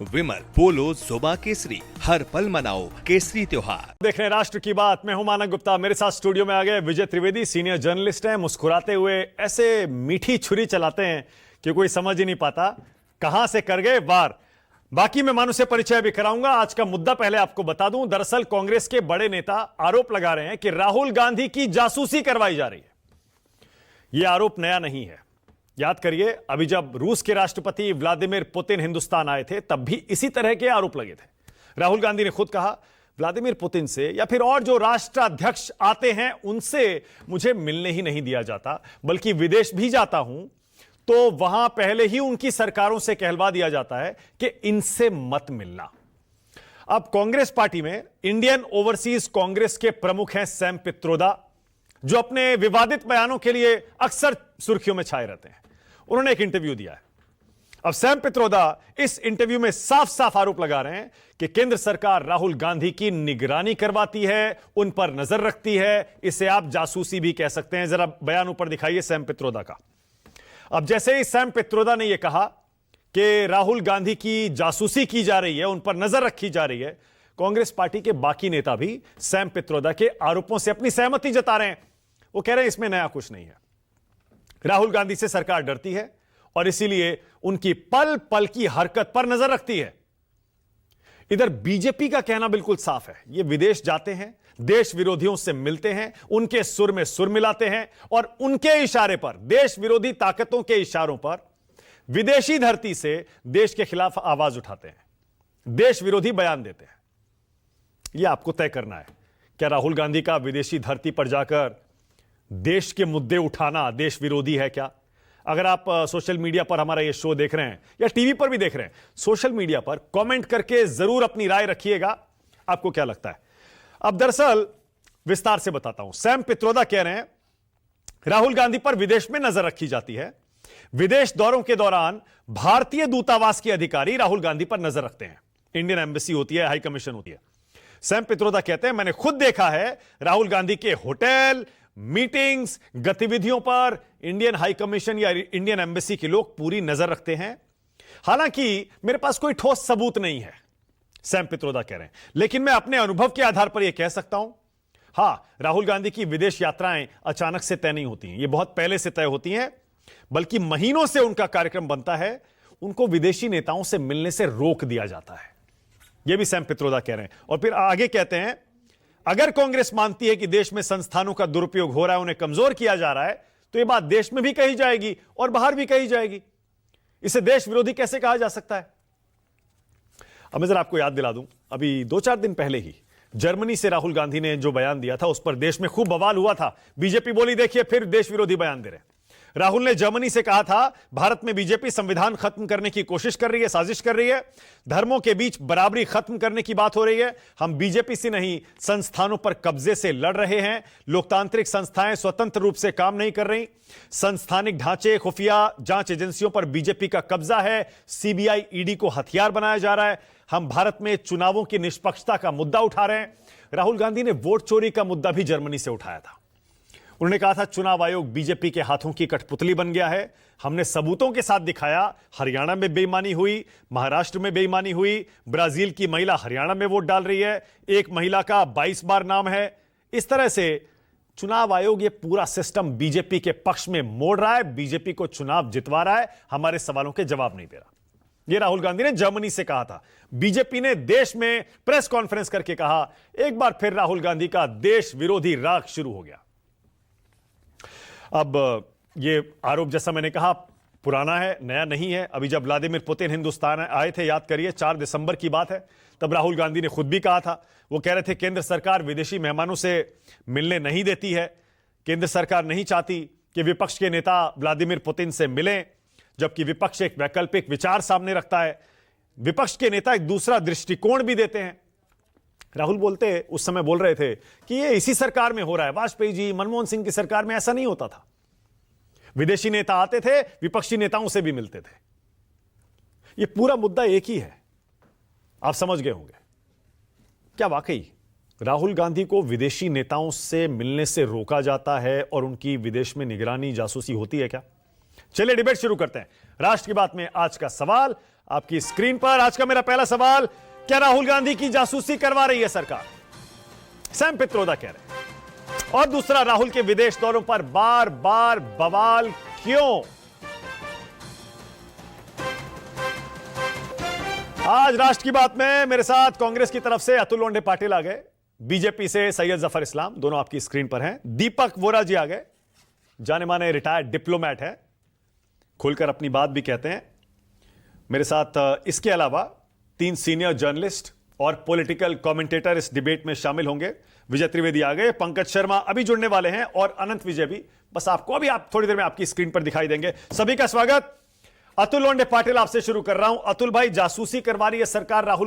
विमल पोलो जोबा केसरी, हर पल मनाओ केसरी त्योहार। देख रहे हैं राष्ट्र की बात। मैं हूं मानक गुप्ता। मेरे साथ स्टूडियो में आ गए विजय त्रिवेदी, सीनियर जर्नलिस्ट हैं। मुस्कुराते हुए ऐसे मीठी छुरी चलाते हैं कि कोई समझ ही नहीं पाता कहां से कर गए वार। बाकी मैं मानू से परिचय भी कराऊंगा। आज का मुद्दा पहले आपको बता दूं। दरअसल कांग्रेस के बड़े नेता आरोप लगा रहे हैं कि राहुल गांधी की जासूसी करवाई जा रही है। यह आरोप नया नहीं है। याद करिए, अभी जब रूस के राष्ट्रपति व्लादिमीर पुतिन हिंदुस्तान आए थे तब भी इसी तरह के आरोप लगे थे। राहुल गांधी ने खुद कहा, व्लादिमीर पुतिन से या फिर और जो राष्ट्राध्यक्ष आते हैं उनसे मुझे मिलने ही नहीं दिया जाता, बल्कि विदेश भी जाता हूं तो वहां पहले ही उनकी सरकारों से कहलवा दिया जाता है कि इनसे मत मिलना। अब कांग्रेस पार्टी में इंडियन ओवरसीज कांग्रेस के प्रमुख हैं सैम पित्रोदा, जो अपने विवादित बयानों के लिए अक्सर सुर्खियों में छाए रहते हैं। उन्होंने एक इंटरव्यू दिया है। अब सैम पित्रोदा इस इंटरव्यू में साफ साफ आरोप लगा रहे हैं कि केंद्र सरकार राहुल गांधी की निगरानी करवाती है, उन पर नजर रखती है। इसे आप जासूसी भी कह सकते हैं। जरा बयान ऊपर दिखाइए सैम पित्रोदा का। अब जैसे ही सैम पित्रोदा ने यह कहा कि राहुल गांधी की जासूसी की जा रही है, उन पर नजर रखी जा रही है, कांग्रेस पार्टी के बाकी नेता भी सैम पित्रोदा के आरोपों से अपनी सहमति जता रहे हैं। वो कह रहे हैं इसमें नया कुछ नहीं है। राहुल गांधी से सरकार डरती है और इसीलिए उनकी पल पल की हरकत पर नजर रखती है। इधर बीजेपी का कहना बिल्कुल साफ है। ये विदेश जाते हैं, देश विरोधियों से मिलते हैं, उनके सुर में सुर मिलाते हैं और उनके इशारे पर, देश विरोधी ताकतों के इशारों पर विदेशी धरती से देश के खिलाफ आवाज उठाते हैं, देश विरोधी बयान देते हैं। यह आपको तय करना है। क्या राहुल गांधी का विदेशी धरती पर जाकर देश के मुद्दे उठाना देश विरोधी है क्या? अगर आप सोशल मीडिया पर हमारा यह शो देख रहे हैं या टीवी पर भी देख रहे हैं, सोशल मीडिया पर कमेंट करके जरूर अपनी राय रखिएगा। आपको क्या लगता है? अब दरअसल विस्तार से बताता हूं। सैम पित्रोदा कह रहे हैं राहुल गांधी पर विदेश में नजर रखी जाती है। विदेश दौरों के दौरान भारतीय दूतावास के अधिकारी राहुल गांधी पर नजर रखते हैं। इंडियन एम्बेसी होती है, हाई कमीशन होती है। सैम पित्रोदा कहते हैं, मैंने खुद देखा है राहुल गांधी के होटल, मीटिंग्स, गतिविधियों पर इंडियन हाई कमीशन या इंडियन एम्बेसी के लोग पूरी नजर रखते हैं। हालांकि मेरे पास कोई ठोस सबूत नहीं है, सैम पित्रोदा कह रहे हैं, लेकिन मैं अपने अनुभव के आधार पर यह कह सकता हूं। हां, राहुल गांधी की विदेश यात्राएं अचानक से तय नहीं होती हैं, ये बहुत पहले से तय होती हैं, बल्कि महीनों से उनका कार्यक्रम बनता है। उनको विदेशी नेताओं से मिलने से रोक दिया जाता है। यह भी सैम पित्रोदा कह रहे हैं। और फिर आगे कहते हैं, अगर कांग्रेस मानती है कि देश में संस्थानों का दुरुपयोग हो रहा है, उन्हें कमजोर किया जा रहा है, तो यह बात देश में भी कही जाएगी और बाहर भी कही जाएगी। इसे देश विरोधी कैसे कहा जा सकता है? अब मैं जरा आपको याद दिला दूं, अभी 2-4 दिन पहले ही जर्मनी से राहुल गांधी ने जो बयान दिया था, उस पर देश में खूब बवाल हुआ था। बीजेपी बोली, देखिए फिर देश विरोधी बयान दे रहे हैं। राहुल ने जर्मनी से कहा था, भारत में बीजेपी संविधान खत्म करने की कोशिश कर रही है, साजिश कर रही है, धर्मों के बीच बराबरी खत्म करने की बात हो रही है। हम बीजेपी से नहीं, संस्थानों पर कब्जे से लड़ रहे हैं। लोकतांत्रिक संस्थाएं स्वतंत्र रूप से काम नहीं कर रही। संस्थानिक ढांचे, खुफिया जांच एजेंसियों पर बीजेपी का कब्जा है। सीबीआई, ईडी को हथियार बनाया जा रहा है। हम भारत में चुनावों की निष्पक्षता का मुद्दा उठा रहे हैं। राहुल गांधी ने वोट चोरी का मुद्दा भी जर्मनी से उठाया था। उन्होंने कहा था, चुनाव आयोग बीजेपी के हाथों की कठपुतली बन गया है। हमने सबूतों के साथ दिखाया, हरियाणा में बेईमानी हुई, महाराष्ट्र में बेईमानी हुई, ब्राजील की महिला हरियाणा में वोट डाल रही है, एक महिला का 22 बार नाम है। इस तरह से चुनाव आयोग ये पूरा सिस्टम बीजेपी के पक्ष में मोड़ रहा है, बीजेपी को चुनाव जितवा रहा है, हमारे सवालों के जवाब नहीं दे रहा। यह राहुल गांधी ने जर्मनी से कहा था। बीजेपी ने देश में प्रेस कॉन्फ्रेंस करके कहा। एक बार फिर राहुल गांधी का देश विरोधी राग शुरू हो गया। अब ये आरोप, जैसा मैंने कहा, पुराना है, नया नहीं है। अभी जब व्लादिमीर पुतिन हिंदुस्तान आए थे, याद करिए 4 दिसंबर की बात है, तब राहुल गांधी ने खुद भी कहा था, वो कह रहे थे केंद्र सरकार विदेशी मेहमानों से मिलने नहीं देती है। केंद्र सरकार नहीं चाहती कि विपक्ष के नेता व्लादिमीर पुतिन से मिलें, जबकि विपक्ष एक वैकल्पिक विचार सामने रखता है। विपक्ष के नेता एक दूसरा दृष्टिकोण भी देते हैं। राहुल बोलते, उस समय बोल रहे थे कि ये इसी सरकार में हो रहा है, वाजपेयी जी, मनमोहन सिंह की सरकार में ऐसा नहीं होता था। विदेशी नेता आते थे, विपक्षी नेताओं से भी मिलते थे। ये पूरा मुद्दा एक ही है, आप समझ गए होंगे। क्या वाकई राहुल गांधी को विदेशी नेताओं से मिलने से रोका जाता है और उनकी विदेश में निगरानी, जासूसी होती है क्या? चलिए डिबेट शुरू करते हैं। राष्ट्र की बात में आज का सवाल, आपकी स्क्रीन पर। आज का मेरा पहला सवाल, क्या राहुल गांधी की जासूसी करवा रही है सरकार? सैम पित्रोदा कह रहे हैं। और दूसरा, राहुल के विदेश दौरों पर बार बार बवाल क्यों? आज राष्ट्र की बात में मेरे साथ कांग्रेस की तरफ से अतुल लोंढे पाटिल आ गए, बीजेपी से सैयद जफर इस्लाम, दोनों आपकी स्क्रीन पर हैं। दीपक वोरा जी आ गए, जाने माने रिटायर्ड डिप्लोमेट है, खुलकर अपनी बात भी कहते हैं मेरे साथ। इसके अलावा 3 सीनियर जर्नलिस्ट और पॉलिटिकल कमेंटेटर इस डिबेट में शामिल होंगे। विजय त्रिवेदी आ गए, पंकज शर्मा अभी जुड़ने वाले हैं और अनंत विजय भी, बस आपको अभी आप थोड़ी देर में आपकी स्क्रीन पर दिखाई देंगे। सभी का स्वागत। अतुल लोंढे पाटिल, आपसे शुरू कर रहा हूं। अतुल भाई, जासूसी करवा रही है सरकार राहुल गांधी